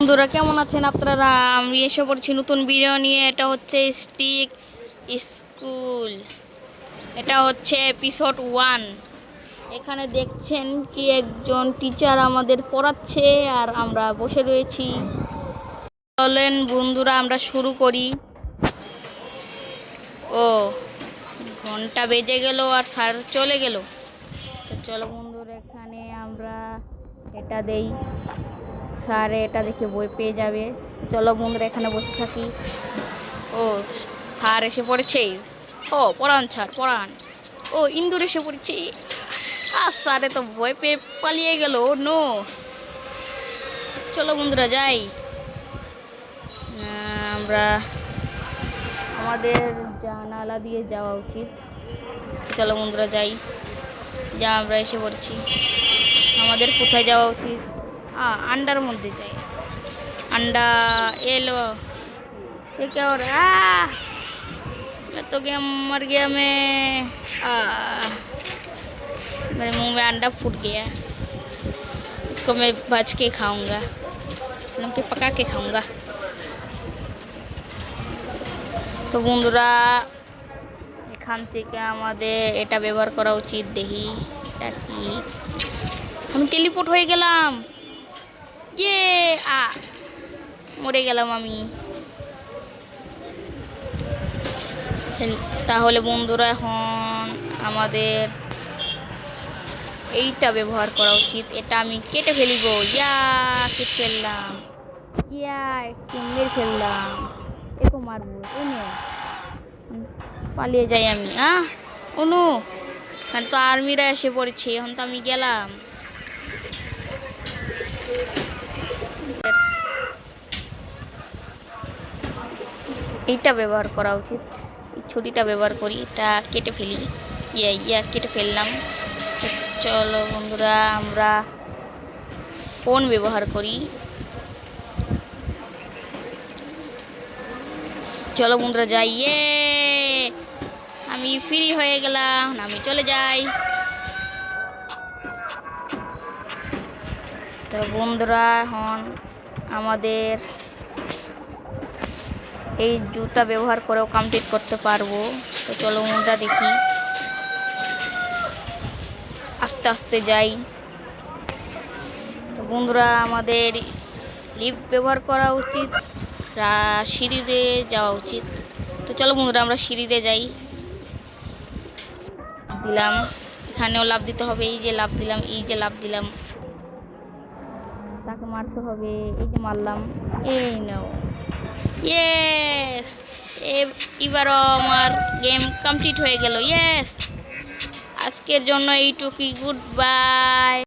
বন্ধুরা কেমন আছেন আপনারা? আমি এসে পড়ছি নতুন ভিডিও নিয়ে। এটা হচ্ছে স্টিক স্কুল, এটা হচ্ছে এপিসোড 1। এখানে দেখছেন কি একজন টিচার আমাদের পড়াচ্ছে আর আমরা বসে রয়েছি। চলেন বন্ধুরা আমরা শুরু করি। ও ঘন্টা বেজে গেল আর স্যার চলে গেল। তো চলো বন্ধুরা এখানে আমরা এটা দেই, স্যার এটা দেখে বই পেয়ে যাবে। চলো বন্ধুরা এখানে বসে থাকি। ও স্যার এসে পড়েছে। ও পড়ান স্যার পড়ান। ও ইন্দুর এসে পড়েছে। আর স্যারে তো বই পেয়ে পালিয়ে গেল। নো, চলো বন্ধুরা যাই। আমরা আমাদের জানালা দিয়ে যাওয়া উচিত। চলো বন্ধুরা যাই। যা আমরা এসে পড়েছি। আমাদের কোথায় যাওয়া উচিত? अंडर मध्य जाए। अंडा एलो ये क्या हो रहा है? मैं तो गेम मर गया। मेरे मुंह में अंडा फूट गया। इसको मैं बच के खाऊंगा, मतलब कि पका के खाऊंगा। तो বন্ধুরা এখান থেকে আমাদের এটা ব্যবহার করা উচিত। দেখি এটা কি। আমি টেলিপোর্ট হয়ে গেলাম। মরে গেলাম আমি। তাহলে বন্ধুরা এখন আমাদের এইটা ব্যবহার করা উচিত। এটা আমি কেটে ফেলিব। কেটে ফেললাম। একটু মেরে ফেললাম। একে মারবো। পালিয়ে যাই আমি। অনু এখন তো আর্মিরা এসে পড়েছে। এখন তো আমি গেলাম। এইটা ব্যবহার করা উচিত। এই ছুরিটা ব্যবহার করি, এটা কেটে ফেলি। কেটে ফেললাম। চলো বন্ধুরা আমরা ফোন ব্যবহার করি। চলো বন্ধুরা যাই। আমি ফ্রি হয়ে গেলাম। আমি চলে যাই। তো বন্ধুরা এখন আমাদের এই জুতা ব্যবহার করেও কমপ্লিট করতে পারবো। তো চলো বন্ধুরা দেখি। আস্তে আস্তে যাই। তো বন্ধুরা আমাদের লিফট ব্যবহার করা উচিত, সিঁড়িতে যাওয়া উচিত। তো চলো বন্ধুরা আমরা সিঁড়িতে যাই। দিলাম, এখানেও লাফ দিতে হবে। এই যে লাফ দিলাম, এই যে লাফ দিলাম। তাকে মারতে হবে। এই যে মারলাম। এই নাও। এবারও আমার গেম কমপ্লিট হয়ে গেল। আজকের জন্য এইটুকুই। Good bye.